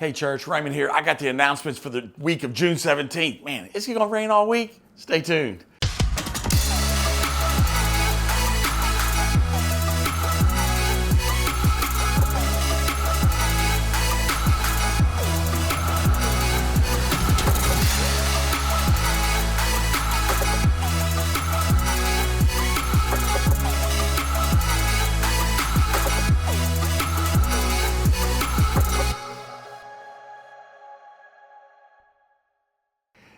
Hey church, Raymond here. I got the announcements for the week of June 17th. Man, is it gonna rain all week? Stay tuned.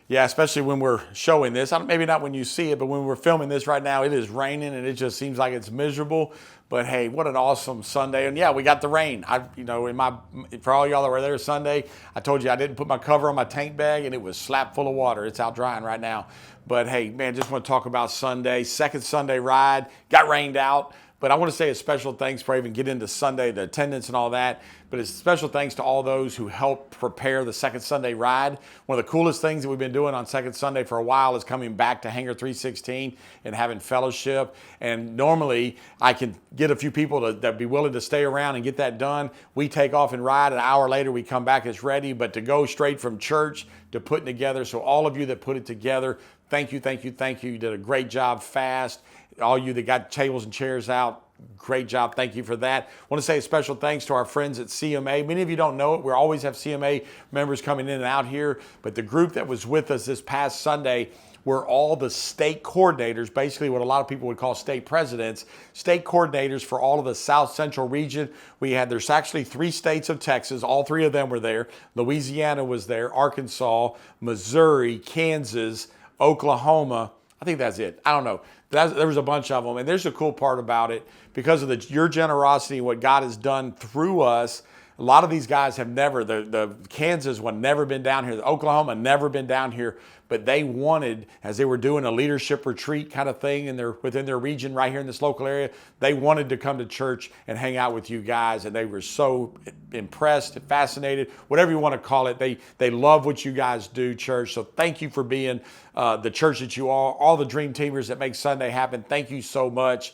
Yeah, especially when we're showing this. Maybe not when you see it, but when we're filming this right now, it is raining and it just seems like it's miserable. But hey, what an awesome Sunday. And yeah, we got the rain. For all y'all that were there Sunday, I told you I didn't put my cover on my tank bag and it was slap full of water. It's out drying right now. But hey, man, just want to talk about Sunday. Second Sunday ride, got rained out. But I want to say a special thanks before I even get into Sunday, the attendance and all that. But it's a special thanks to all those who helped prepare the Second Sunday ride. One of the coolest things that we've been doing on Second Sunday for a while is coming back to Hangar 316 and having fellowship. And normally I can get a few people that be willing to stay around and get that done. We take off and ride. An hour later we come back, it's ready. But to go straight from church to putting together, so all of you that put it together, thank you, thank you, thank you. You did a great job fast. All you that got tables and chairs out, great job. Thank you for that. I want to say a special thanks to our friends at CMA. Many of you don't know it. We always have CMA members coming in and out here. But the group that was with us this past Sunday were all the state coordinators, basically what a lot of people would call state presidents, state coordinators for all of the South Central region. There's actually 3 states of Texas. All 3 of them were there. Louisiana was there, Arkansas, Missouri, Kansas, Oklahoma. I think that's it. I don't know. There was a bunch of them. And there's a cool part about it. Because of your generosity and what God has done through us, a lot of these guys have never, the Kansas one never been down here. The Oklahoma never been down here. But they wanted, as they were doing a leadership retreat kind of thing within their region right here in this local area, they wanted to come to church and hang out with you guys. And they were so impressed, fascinated, whatever you want to call it. They love what you guys do, church. So thank you for being the church that you are. All the Dream Teamers that make Sunday happen, thank you so much.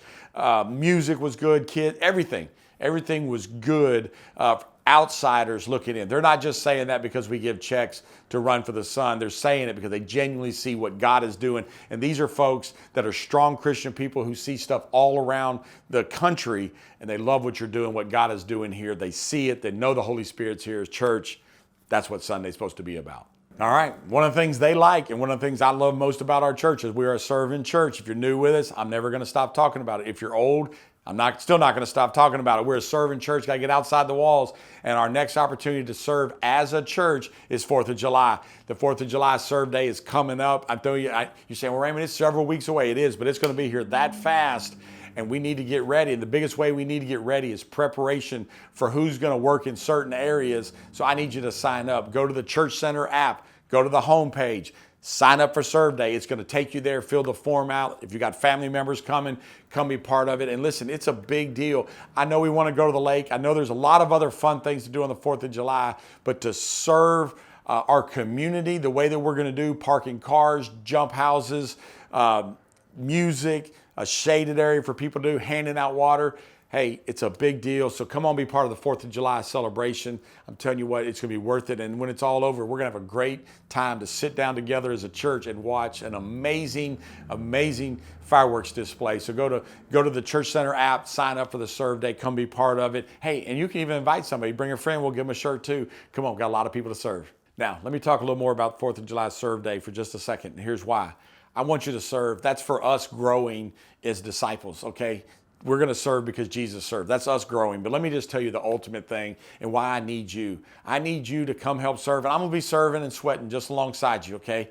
Music was good, kids, everything. Everything was good. Outsiders looking in. They're not just saying that because we give checks to run for the sun. They're saying it because they genuinely see what God is doing. And these are folks that are strong Christian people who see stuff all around the country and they love what you're doing, what God is doing here. They see it. They know the Holy Spirit's here. Church, that's what Sunday's supposed to be about. All right. One of the things they like and one of the things I love most about our church is we are a serving church. If you're new with us, I'm never going to stop talking about it. If you're old, I'm still not going to stop talking about it. We're a serving church, got to get outside the walls. And our next opportunity to serve as a church is 4th of July. The 4th of July serve day is coming up. I'm telling you, you're saying, well, Raymond, it's several weeks away. It is, but it's going to be here that fast. And we need to get ready. And the biggest way we need to get ready is preparation for who's going to work in certain areas. So I need you to sign up. Go to the Church Center app. Go to the homepage. Sign up for Serve Day. It's going to take you there. Fill the form out. If you got family members coming, come be part of it. And listen, it's a big deal. I know we want to go to the lake. I know there's a lot of other fun things to do on the 4th of July, but to serve our community the way that we're going to do, parking cars, jump houses, music, a shaded area for people to do, handing out water. Hey, it's a big deal. So come on, be part of the 4th of July celebration. I'm telling you what, it's going to be worth it. And when it's all over, we're going to have a great time to sit down together as a church and watch an amazing, amazing fireworks display. So go to the Church Center app, sign up for the Serve Day, come be part of it. Hey, and you can even invite somebody. Bring a friend, we'll give them a shirt too. Come on, got a lot of people to serve. Now, let me talk a little more about 4th of July Serve Day for just a second. And here's why. I want you to serve. That's for us growing as disciples, okay? We're going to serve because Jesus served. That's us growing. But let me just tell you the ultimate thing and why I need you. I need you to come help serve. And I'm going to be serving and sweating just alongside you, okay?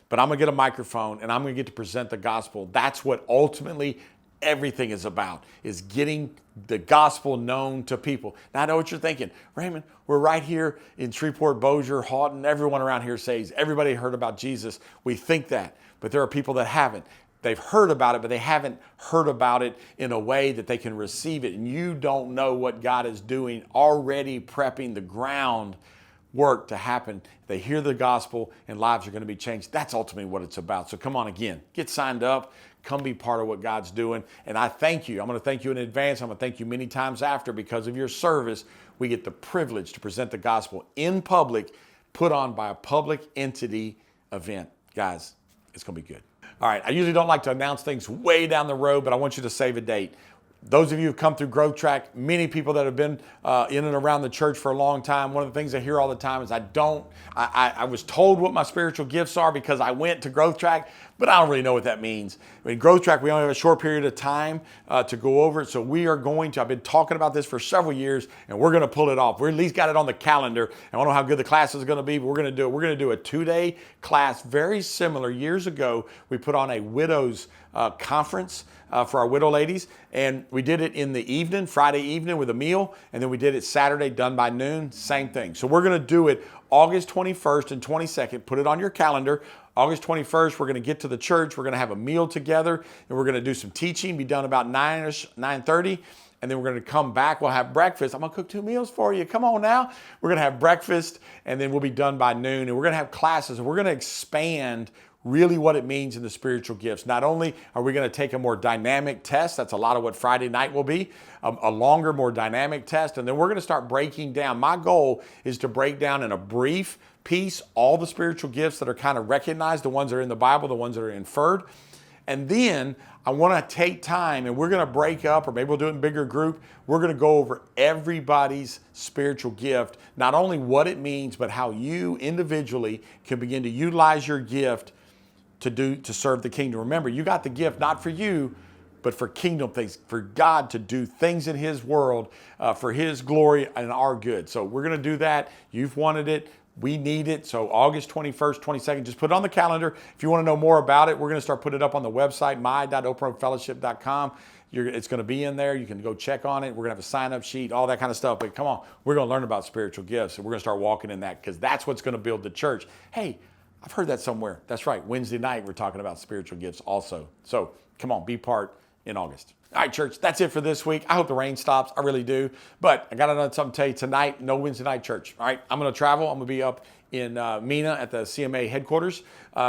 But I'm going to get a microphone and I'm going to get to present the gospel. That's what ultimately everything is about, is getting the gospel known to people. Now, I know what you're thinking. Raymond, we're right here in Shreveport, Bossier, Houghton. Everyone around here says, everybody heard about Jesus. We think that. But there are people that haven't. They've heard about it, but they haven't heard about it in a way that they can receive it. And you don't know what God is doing, already prepping the ground work to happen. They hear the gospel and lives are going to be changed. That's ultimately what it's about. So come on again, get signed up, come be part of what God's doing. And I thank you. I'm going to thank you in advance. I'm going to thank you many times after because of your service. We get the privilege to present the gospel in public, put on by a public entity event. Guys, it's going to be good. All right, I usually don't like to announce things way down the road, but I want you to save a date. Those of you who've come through Growth Track, many people that have been in and around the church for a long time, one of the things I hear all the time is I was told what my spiritual gifts are because I went to Growth Track, but I don't really know what that means. I mean, Growth Track, we only have a short period of time to go over it, so we are going to, I've been talking about this for several years, and we're going to pull it off. We at least got it on the calendar. I don't know how good the class is going to be, but we're going to do it. We're going to do a 2-day class, very similar. Years ago, we put on a widows conference for our widow ladies, and we did it in the evening, Friday evening with a meal, and then we did it Saturday, done by noon, same thing. So we're going to do it August 21st and 22nd. Put it on your calendar. August 21st, we're going to get to the church. We're going to have a meal together, and we're going to do some teaching, be done about 9-ish, 9:30. And then we're going to come back. We'll have breakfast. I'm going to cook 2 meals for you. Come on now. We're going to have breakfast, and then we'll be done by noon. And we're going to have classes, and we're going to expand really what it means in the spiritual gifts. Not only are we going to take a more dynamic test, that's a lot of what Friday night will be, a longer, more dynamic test, and then we're going to start breaking down. My goal is to break down in a brief piece all the spiritual gifts that are kind of recognized, the ones that are in the Bible, the ones that are inferred. And then I want to take time and we're going to break up, or maybe we'll do it in a bigger group. We're going to go over everybody's spiritual gift, not only what it means, but how you individually can begin to utilize your gift to serve the kingdom. Remember, you got the gift not for you, but for kingdom things, for God to do things in His world, for His glory and our good. So we're going to do that. You've wanted it. We need it. So August 21st, 22nd, just put it on the calendar. If you want to know more about it, we're going to start putting it up on the website, my.openroadfellowship.com. It's going to be in there. You can go check on it. We're going to have a sign-up sheet, all that kind of stuff. But come on, we're going to learn about spiritual gifts, and we're going to start walking in that because that's what's going to build the church. Hey, I've heard that somewhere. That's right. Wednesday night, we're talking about spiritual gifts also. So come on, be part in August. All right, church, that's it for this week. I hope the rain stops. I really do. But I got another something to tell you tonight. No Wednesday night church. All right, I'm going to travel. I'm going to be up in Mena at the CMA headquarters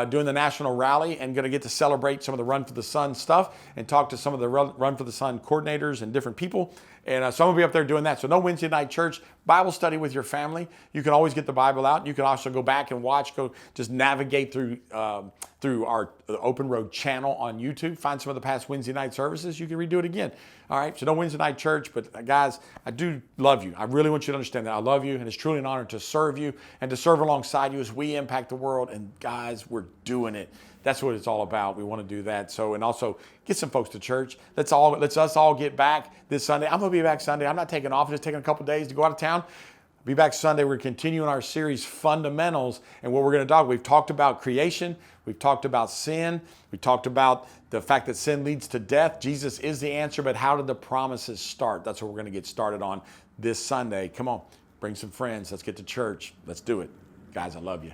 doing the national rally and going to get to celebrate some of the Run for the Sun stuff and talk to some of the Run for the Sun coordinators and different people. And so I'm going to be up there doing that. So no Wednesday night church, Bible study with your family. You can always get the Bible out. You can also go back and go just navigate through our Open Road channel on YouTube. Find some of the past Wednesday night services. You can redo it again. All right, so no Wednesday night church, but guys, I do love you. I really want you to understand that. I love you, and it's truly an honor to serve you and to serve alongside you as we impact the world. And guys, we're doing it. That's what it's all about. We want to do that. So, and also get some folks to church. Let's us all get back this Sunday. I'm going to be back Sunday. I'm not taking off. I'm just taking a couple days to go out of town. Be back Sunday. We're continuing our series, Fundamentals. And what we're going to talk, we've talked about creation. We've talked about sin. We talked about the fact that sin leads to death. Jesus is the answer, but how did the promises start? That's what we're going to get started on this Sunday. Come on, bring some friends. Let's get to church. Let's do it. Guys, I love you.